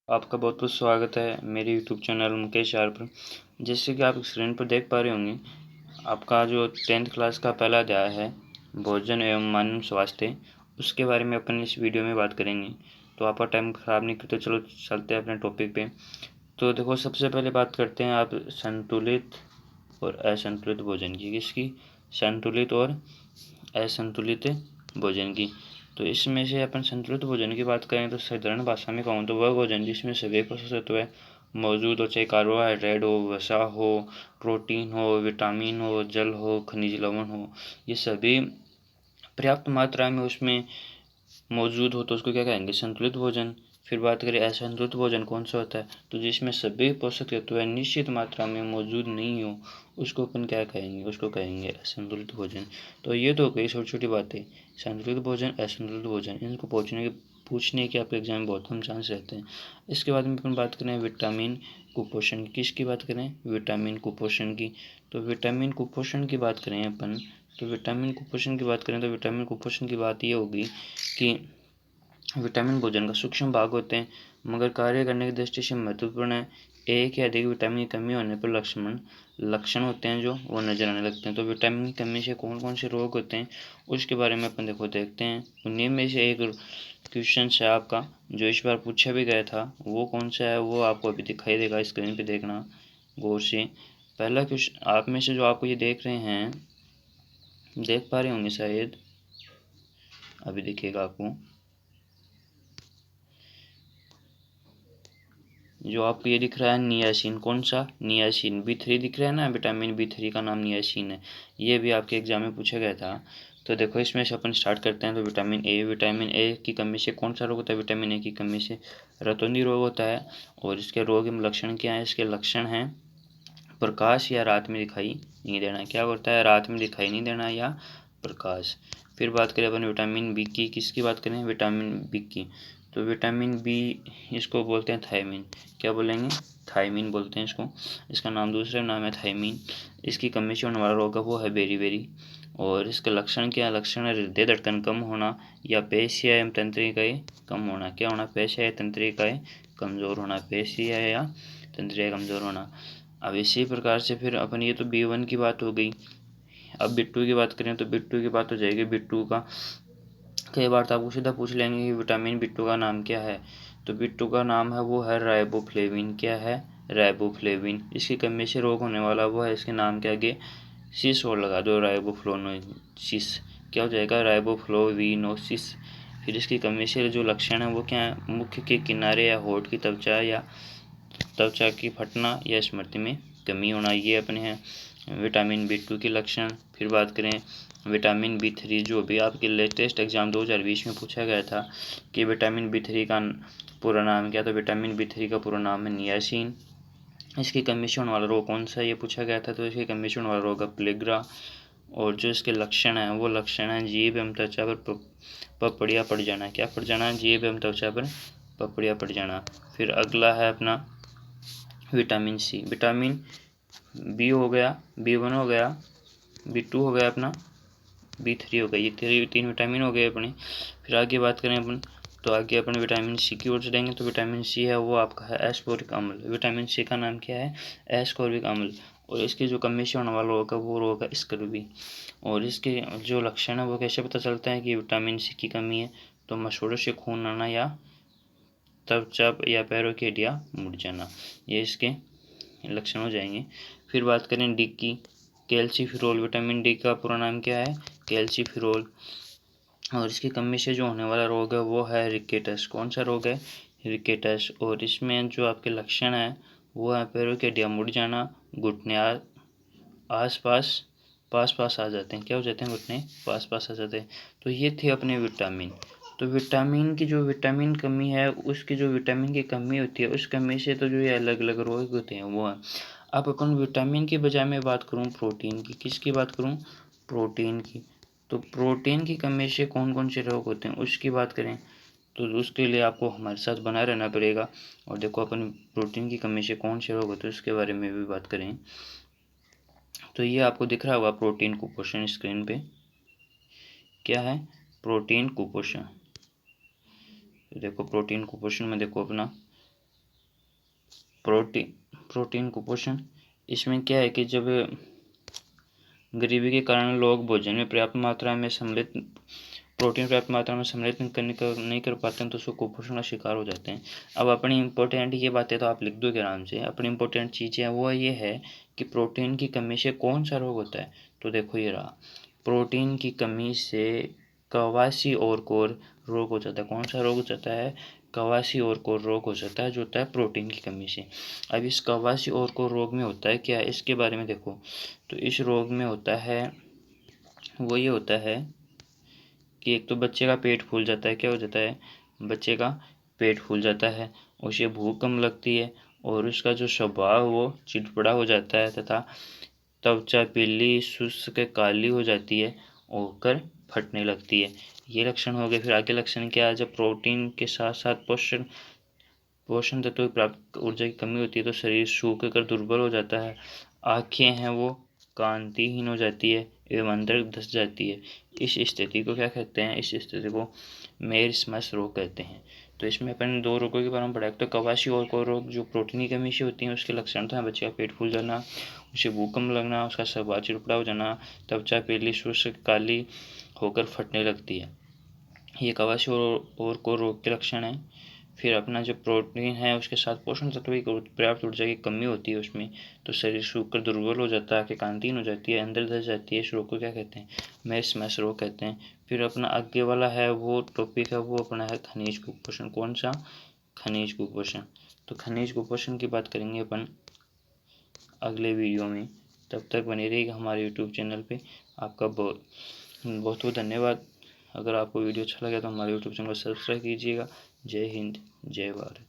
आपका बहुत बहुत स्वागत है मेरे यूट्यूब चैनल मुकेश आर पर। जैसे कि आप स्क्रीन पर देख पा रहे होंगे, आपका जो 10th क्लास का पहला अध्याय है भोजन एवं मानव स्वास्थ्य, उसके बारे में अपन इस वीडियो में बात करेंगे। तो आपका टाइम ख़राब नहीं करते, चलो चलते हैं अपने टॉपिक पे। तो देखो, सबसे पहले बात करते हैं आप संतुलित और असंतुलित भोजन की। किसकी? संतुलित और असंतुलित भोजन की। तो इसमें से अपन संतुलित भोजन की बात करें तो साधारण भाषा में कहूँ तो वह भोजन जिसमें सभी पोषक तत्व मौजूद हो, चाहे कार्बोहाइड्रेट हो, वसा हो, प्रोटीन हो, विटामिन हो, जल हो, खनिज लवण हो, ये सभी पर्याप्त मात्रा में उसमें मौजूद हो तो उसको क्या कहेंगे? संतुलित भोजन। फिर बात करें असंतुलित भोजन कौन सा होता है, तो जिसमें सभी पोषक तत्व निश्चित मात्रा में मौजूद नहीं हो, उसको अपन क्या कहेंगे? उसको कहेंगे असंतुलित भोजन। तो ये तो कई छोटी छोटी बातें, संतुलित भोजन, असंतुलित भोजन, इनको पूछने के आपके एग्जाम में बहुत कम चांस रहते हैं। इसके बाद में अपन बात करें विटामिन कुपोषण की। किसकी बात करें? विटामिन कुपोषण की। तो विटामिन कुपोषण की बात करें अपन, तो विटामिन कुपोषण की बात करें तो विटामिन कुपोषण की बात ये होगी कि विटामिन भोजन का सूक्ष्म भाग होते हैं मगर कार्य करने की दृष्टि से महत्वपूर्ण है। एक या अधिक विटामिन की कमी होने पर लक्षण होते हैं जो वो नजर आने लगते हैं। तो विटामिन की कमी से कौन कौन से रोग होते हैं उसके बारे में अपन देखते हैं। उन्हीं में से एक क्वेश्चन है आपका जो इस बार पूछा भी गया था, वो कौन सा है वो आपको अभी दिखाई देगा, स्क्रीन पे देखना गौर से। पहला क्वेश्चन आप में से जो आपको ये देख रहे हैं, देख पा रहे होंगे शायद, अभी दिखेगा आपको। जो आपको ये दिख रहा है नियासिन, कौन सा? नियासिन B3 दिख रहा है ना, विटामिन B3 का नाम नियासिन है। ये भी आपके एग्जाम में पूछा गया था। तो देखो, इसमें से अपन स्टार्ट करते हैं। तो विटामिन ए की कमी से कौन सा रोग होता है? विटामिन ए की कमी से रतौंधी रोग होता है। और इसके रोग एवं लक्षण क्या है? इसके लक्षण हैं प्रकाश या रात में दिखाई नहीं देना। क्या होता है? रात में दिखाई नहीं देना या प्रकाश। फिर बात करें अपन विटामिन बी की। किसकी बात करें? विटामिन बी की। तो विटामिन बी, इसको बोलते हैं थायमिन। क्या बोलेंगे? थायमिन बोलते हैं इसको। इसका नाम, दूसरा नाम है थायमिन। इसकी कमी से होने वाला रोग है वो है बेरी। और इसके लक्षण क्या? लक्षण है हृदय धड़कन कम होना या पेशियाँ एवं तंत्रिकाएं कम होना। क्या होना? पेशियाँ या तंत्रिकाएं कमज़ोर होना। पेशियाँ या तंत्रिकाएं कमज़ोर होना। अब इसी प्रकार से फिर अपन, ये तो B1 की बात हो गई। अब बिट्टू की बात करें तो बिट्टू की बात हो जाएगी। बिट्टू का कई बार तो आपको सीधा पूछ लेंगे कि विटामिन बिट्टू का नाम क्या है। तो बिट्टू का नाम है वो है राइबोफ्लेविन। क्या है? राइबोफ्लेविन। इसकी कमी से रोग होने वाला वो है, इसके नाम के आगे सिस और लगा दो, राइबोफ्लोनोसिस। क्या हो जाएगा? राइबोफ्लोविनोसिस। फिर इसकी कमी से जो लक्षण है वो क्या है? मुख के किनारे या होठ की त्वचा की फटना या स्मृति में कमी होना। ये अपने हैं विटामिन B2 के लक्षण। फिर बात करें विटामिन B3, जो भी आपके लेटेस्ट एग्जाम 2020 में पूछा गया था कि विटामिन B3 का पूरा नाम क्या? तो विटामिन B3 का पूरा नाम है नियासिन। इसकी कमी से होने वाला रोग कौन सा? ये पूछा गया था। तो इसकी कमी से होने वाला रोग है प्लेग्रा। और जो इसके लक्षण हैं वो लक्षण हैं जीभ एवं त्वचा पर पपड़िया पड़ जाना। क्या पड़ जाना? जीभ एवं त्वचा पर पपड़िया पड़ जाना। फिर अगला है अपना विटामिन C। विटामिन B हो गया, B1 हो गया, B2 हो गया, अपना B3 हो गया। ये तीन विटामिन हो गए अपने। फिर आगे बात करें अपन, तो आगे अपन विटामिन C की ओर चलेंगे। तो विटामिन C है वो आपका है एस्कॉर्बिक अम्ल। विटामिन C का नाम क्या है? एस्कॉर्बिक अम्ल। और इसकी जो कमी से होने वाला रोग है वो रोग है स्कर्वी। और इसके जो लक्षण है वो कैसे पता चलता है कि विटामिन C की कमी है? तो मसूड़ों से खून आना या त्वचा या पैरों की हड्डियाँ मुड़ जाना, ये इसके लक्षण हो जाएंगे। फिर बात करें डी की, कैल्सीफिरोल। विटामिन डी का पूरा नाम क्या है? कैल्सीफिरोल। और इसकी कमी से जो होने वाला रोग है वो है रिकेटस। कौन सा रोग है? रिकेटस। और इसमें जो आपके लक्षण है वो है पैरों की हड्डियाँ मुड़ जाना, घुटने आस पास आ जाते हैं। क्या हो जाते हैं? घुटने पास आ जाते हैं। तो ये थे अपने विटामिन। तो विटामिन की जो विटामिन कमी है, उसकी जो विटामिन की कमी होती है, उस कमी से तो जो ये अलग अलग रोग होते हैं वो है। अब अपन विटामिन की बजाय मैं बात करूँ प्रोटीन की। किसकी बात करूँ? प्रोटीन की। तो प्रोटीन की कमी से कौन कौन से रोग होते हैं उसकी बात करें तो उसके लिए आपको हमारे साथ बना रहना पड़ेगा। और देखो, अपन प्रोटीन की कमी से कौन से रोग होते हैं उसके बारे में भी बात करें। तो ये आपको दिख रहा होगा प्रोटीन कुपोषण स्क्रीन पे। क्या है? प्रोटीन कुपोषण। तो देखो, प्रोटीन कुपोषण में देखो अपना प्रोटीन कुपोषण, इसमें क्या है कि जब गरीबी के कारण लोग भोजन में पर्याप्त मात्रा में सम्मिलित प्रोटीन पर्याप्त मात्रा में सम्मिलित नहीं कर पाते हैं तो उसको कुपोषण का शिकार हो जाते हैं। अब अपनी इम्पोर्टेंट ये बातें तो आप लिख दो आराम से। अपनी इम्पोर्टेंट चीज़ें वो ये है कि प्रोटीन की कमी से कौन सा रोग होता है। तो देखो ये रहा, प्रोटीन की कमी से क्वासिओरकोर रोग हो जाता है। कौन सा रोग हो जाता है? क्वासिओरकोर रोग हो जाता है, जो होता है प्रोटीन की कमी से। अब इस क्वासिओरकोर रोग में होता है क्या, इसके बारे में देखो। तो इस रोग में होता है वो ये होता है कि एक तो बच्चे का पेट फूल जाता है। क्या हो जाता है? बच्चे का पेट फूल जाता है, उसे भूख कम लगती है और उसका जो स्वभाव वो चिड़चिड़ा हो जाता है तथा त्वचा पीली, शुष्क, काली हो जाती है, होकर फटने लगती है। ये लक्षण हो गए। फिर आगे लक्षण क्या है? जब प्रोटीन के साथ साथ पोषण तत्वों की प्राप्त ऊर्जा की कमी होती है तो शरीर सूख कर दुर्बल हो जाता है। आँखें हैं वो कांतिहीन हो जाती है एवं अंदर धंस जाती है। इस स्थिति को क्या कहते हैं? इस स्थिति को मेरस्मस रोग कहते हैं। तो इसमें अपन दो रोगों के बारे में पढ़ा। तो क्वासिओरकोर रोग जो प्रोटीन की कमी से होती है, उसके लक्षण था बच्चे का पेट फूल जाना, उसे भूख कम लगना, उसका स्वभाव चिड़चिड़ा हो जाना, त्वचा पीली, शुष्क, काली होकर फटने लगती है। ये क्वासिओरकोर रोग के लक्षण हैं। फिर अपना जो प्रोटीन है उसके साथ पोषण तत्व की पर्याप्त ऊर्जा की कमी होती है उसमें, तो शरीर सूख कर दुर्बल हो जाता है, आँखें कांतिहीन हो जाती है, अंदर धंस जाती है। इस रोग को क्या कहते हैं? मेरस्मस रोग कहते हैं। फिर अपना आगे वाला है वो टॉपिक है वो अपना है खनिज कुपोषण। कौन सा? खनिज कुपोषण। तो खनिज कुपोषण की बात करेंगे अपन अगले वीडियो में। तब तक बने रहिएगा हमारे यूट्यूब चैनल पे। आपका बहुत बहुत धन्यवाद। अगर आपको वीडियो अच्छा लगे तो हमारे यूट्यूब चैनल को सब्सक्राइब कीजिएगा। जय हिंद, जय भारत।